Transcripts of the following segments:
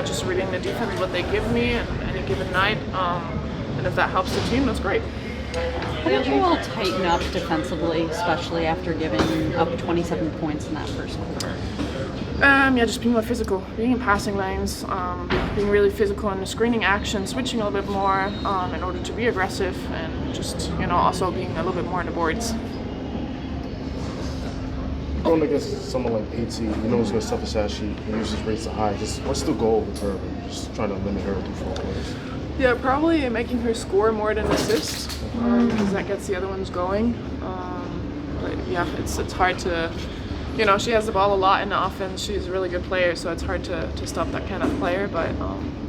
just reading the defense, what they give me at any given night. And if that helps the team, that's great. How did you all tighten up defensively, especially after giving up 27 points in that first quarter? Just being more physical, being in passing lanes, being really physical in the screening action, switching a little bit more in order to be aggressive, and just also being a little bit more on the boards. Going against someone like AT, you know who's going to stuff a stat sheet and uses rates are high. Just what's the goal with her? Just trying to limit her through 4 quarters. Yeah, probably making her score more than assist, because that gets the other ones going. But yeah, it's hard to, she has the ball a lot in the offense. She's a really good player, so it's hard to stop that kind of player. But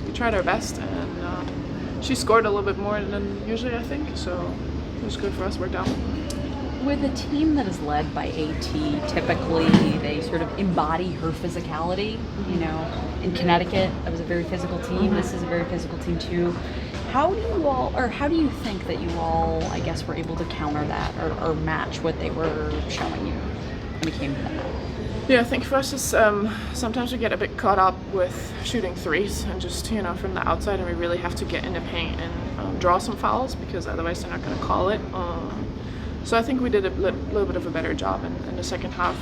we tried our best, and she scored a little bit more than usually, I think. So it was good for us. Worked out. With a team that is led by AT, typically they sort of embody her physicality. In Connecticut, that was a very physical team. This is a very physical team too. How do you think that you all, I guess, were able to counter that or match what they were showing you when it came to that? Yeah, I think for us, it's, sometimes we get a bit caught up with shooting threes and just, from the outside, and we really have to get in the paint and draw some fouls, because otherwise they're not going to call it. So I think we did a little bit of a better job in the second half.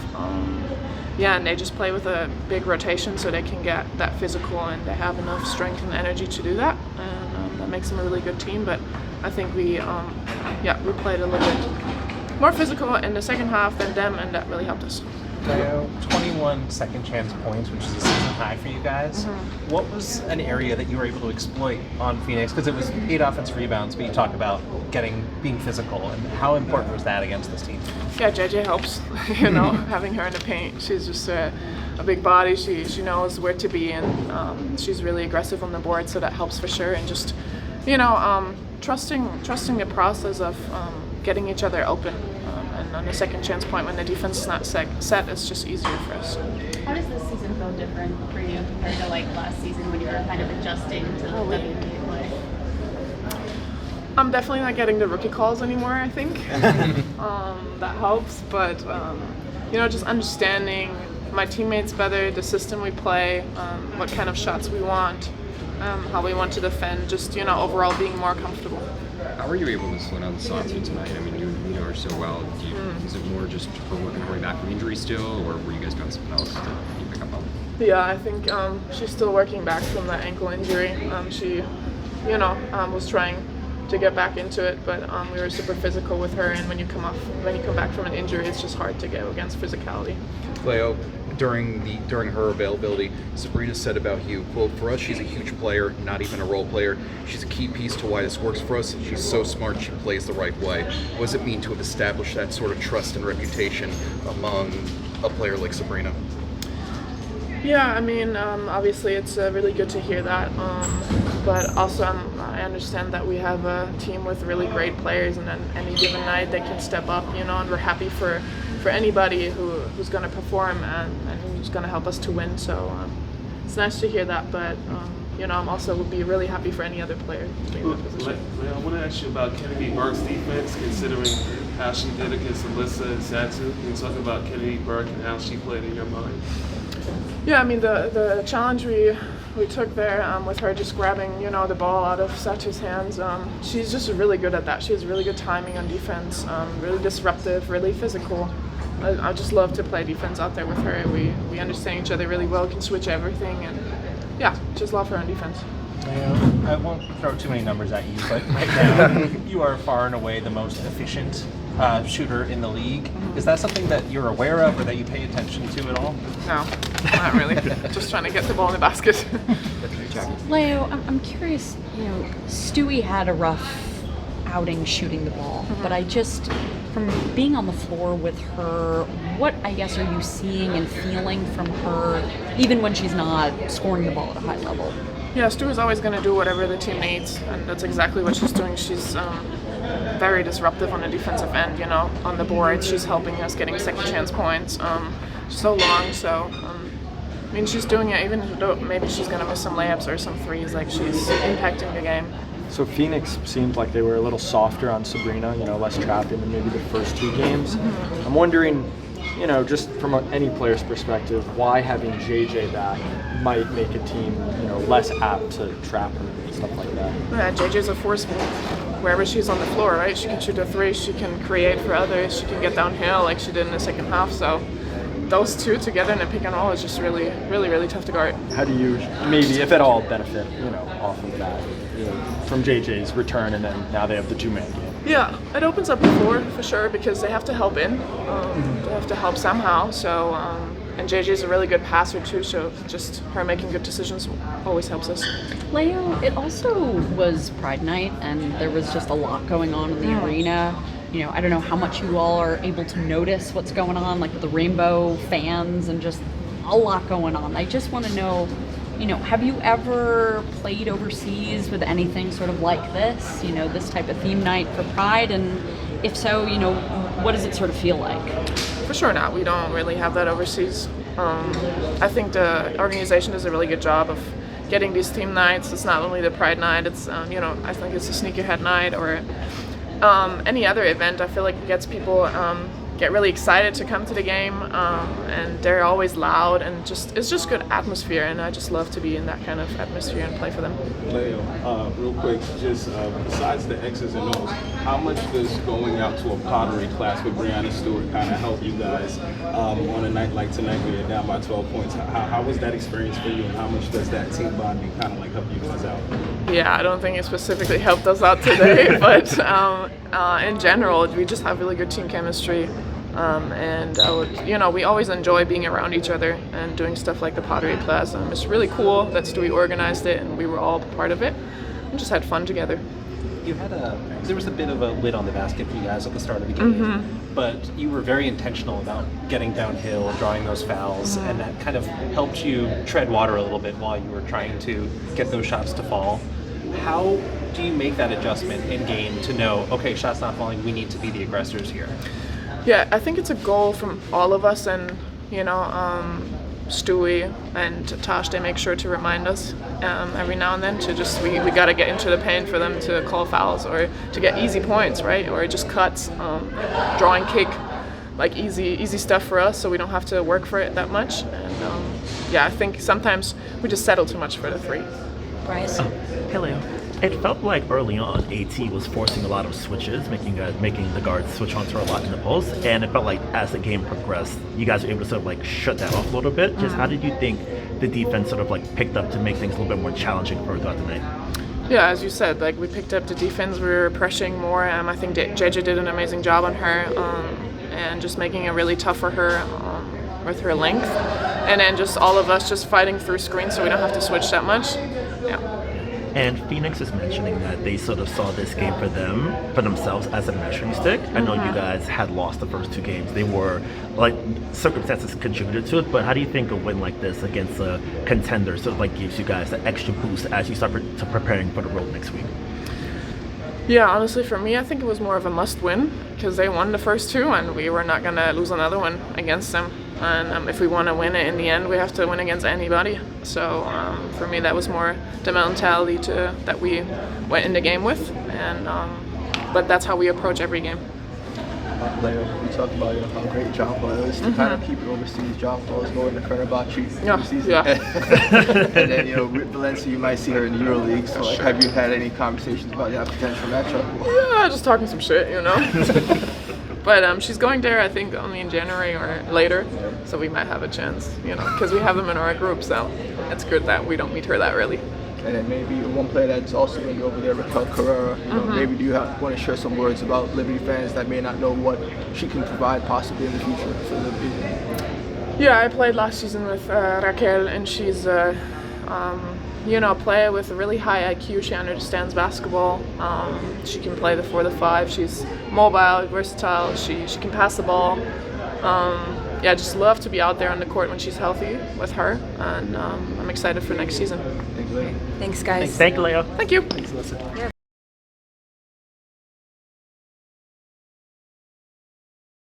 And they just play with a big rotation, so they can get that physical, and they have enough strength and energy to do that, and that makes them a really good team. But I think we played a little bit more physical in the second half than them, and that really helped us. 21 second chance points, which is a season high for you guys. What was an area that you were able to exploit on Phoenix? Because it was 8 offensive rebounds, but you talk about being physical, and how important was that against this team? Yeah, JJ helps. Having her in the paint, she's just a big body. She knows where to be, and she's really aggressive on the board, so that helps for sure. And just trusting the process of getting each other open. And on the second chance point, when the defense is not set, it's just easier for us. How does this season feel different for you compared to last season when you were kind of adjusting to the WNBA play? I'm definitely not getting the rookie calls anymore, I think. That helps, but just understanding my teammates better, the system we play, what kind of shots we want, how we want to defend, just overall being more comfortable. How were you able to slow down the Saucer tonight? I mean, you know her so well. Is it more just her working her way back from injury still, or were you guys doing something else to pick up on? Yeah, I think she's still working back from that ankle injury. She, was trying to get back into it, but we were super physical with her. And when you come back from an injury, it's just hard to go against physicality. Leo, during her availability, Sabrina said about you, quote, "For us, she's a huge player, not even a role player. She's a key piece to why this works for us. She's so smart, she plays the right way." What does it mean to have established that sort of trust and reputation among a player like Sabrina? Yeah, I mean, obviously it's really good to hear that, but also I understand that we have a team with really great players, and then any given night they can step up, and we're happy for anybody who's going to perform and who's going to help us to win. So it's nice to hear that, but I'm also would be really happy for any other player in that position. I want to ask you about Kennedy Burke's defense, considering how she did against Alyssa and Satu. Can you talk about Kennedy Burke and how she played in your mind? Yeah, I mean the challenge we took there with her just grabbing the ball out of Satu's hands. She's just really good at that. She has really good timing on defense, really disruptive, really physical. I just love to play defense out there with her. We understand each other really well, can switch everything, and yeah, just love her on defense. I won't throw too many numbers at you, but right now you are far and away the most efficient shooter in the league. Is that something that you're aware of or that you pay attention to at all? No, not really. Just trying to get the ball in the basket. Leo, I'm curious, Stewie had a rough outing shooting the ball, but from being on the floor with her, what, I guess, are you seeing and feeling from her, even when she's not scoring the ball at a high level? Yeah, Stu is always going to do whatever the team needs, and that's exactly what she's doing. She's very disruptive on the defensive end, on the boards. She's helping us getting second chance points. So long, so she's doing it even though maybe she's going to miss some layups or some threes. She's impacting the game. So Phoenix seemed like they were a little softer on Sabrina, less trapped in maybe the first 2 games. I'm wondering, just from any player's perspective, why having JJ back might make a team, less apt to trap her and stuff like that. Yeah, JJ's a force wherever she's on the floor, right? She can shoot a three, she can create for others, she can get downhill like she did in the second half. So those two together in a pick and roll is just really, really, really tough to guard. How do you, maybe if at all, benefit, off of that, from JJ's return, and then now they have the two-man game? Yeah, it opens up the floor for sure because they have to help in. They have to help somehow. So, and JJ's a really good passer too. So just her making good decisions always helps us. Leo, it also was Pride Night, and there was just a lot going on in the arena. I don't know how much you all are able to notice what's going on, like with the rainbow fans and just a lot going on. I just want to know, have you ever played overseas with anything sort of like this, this type of theme night for Pride? And if so, what does it sort of feel like? For sure not. We don't really have that overseas. I think the organization does a really good job of getting these theme nights. It's not only the Pride night, it's, I think it's a sneakerhead night or any other event. I feel like it gets people get really excited to come to the game, and they're always loud, and it's just good atmosphere, and I just love to be in that kind of atmosphere and play for them. Leo, real quick, just besides the X's and O's, how much does going out to a pottery class with Breanna Stewart kind of help you guys on a night like tonight where you're down by 12 points? How was that experience for you, and how much does that team bonding kind of like help you guys out? Yeah, I don't think it specifically helped us out today, but in general, we just have really good team chemistry. And we always enjoy being around each other and doing stuff like the pottery class. It's really cool that Stewie organized it and we were all part of it and just had fun together. You had there was a bit of a lid on the basket for you guys at the start of the game, but you were very intentional about getting downhill, drawing those fouls, and that kind of helped you tread water a little bit while you were trying to get those shots to fall. How do you make that adjustment in game to know, okay, shots not falling, we need to be the aggressors here? Yeah, I think it's a goal from all of us, and Stewie and Tosh, they make sure to remind us every now and then to just we got to get into the paint for them to call fouls or to get easy points, right? Or just cuts, drawing kick, like easy stuff for us, so we don't have to work for it that much. And I think sometimes we just settle too much for the three. Bryce? Hey, Leo. It felt like early on AT was forcing a lot of switches, making the guards switch onto a lot in the post, and it felt like as the game progressed, you guys were able to sort of like shut that off a little bit. Just how did you think the defense sort of like picked up to make things a little bit more challenging for throughout the night? Yeah, as you said, like we picked up the defense, we were pressuring more. I think JJ did an amazing job on her, and just making it really tough for her with her length, and then just all of us just fighting through screens so we don't have to switch that much. Yeah. And Phoenix is mentioning that they sort of saw this game for themselves as a measuring stick. I know you guys had lost the first two games. They were, like, circumstances contributed to it, but how do you think a win like this against a contender sort of like gives you guys that extra boost as you start preparing for the road next week? Yeah, honestly, for me, I think it was more of a must-win because they won the first two, and we were not going to lose another one against them. And if we want to win it in the end, we have to win against anybody. So for me, that was more the mentality that we went in the game with, and but that's how we approach every game. Leo, you talked about how great John was to kind of keep it overseas. John was going to Fenerbahce season. Yeah. And then with Valencia, you might see her in the EuroLeague. So have you had any conversations about that potential matchup? Yeah, just talking some shit, But she's going there, I think, only in January or later, so we might have a chance, because we have them in our group, so it's good that we don't meet her that early. And then maybe one player that's also going to be over there, Raquel Carrera. Maybe do you want to share some words about Liberty fans that may not know what she can provide possibly in the future for Liberty? Yeah, I played last season with Raquel, and she's a player with a really high IQ. She understands basketball. She can play the 4, the 5. She's mobile, versatile. She can pass the ball. I just love to be out there on the court when she's healthy with her, and I'm excited for next season. Thanks, Leo. Thanks, guys. Thank you, Leo. Thank you. Thanks, Alyssa.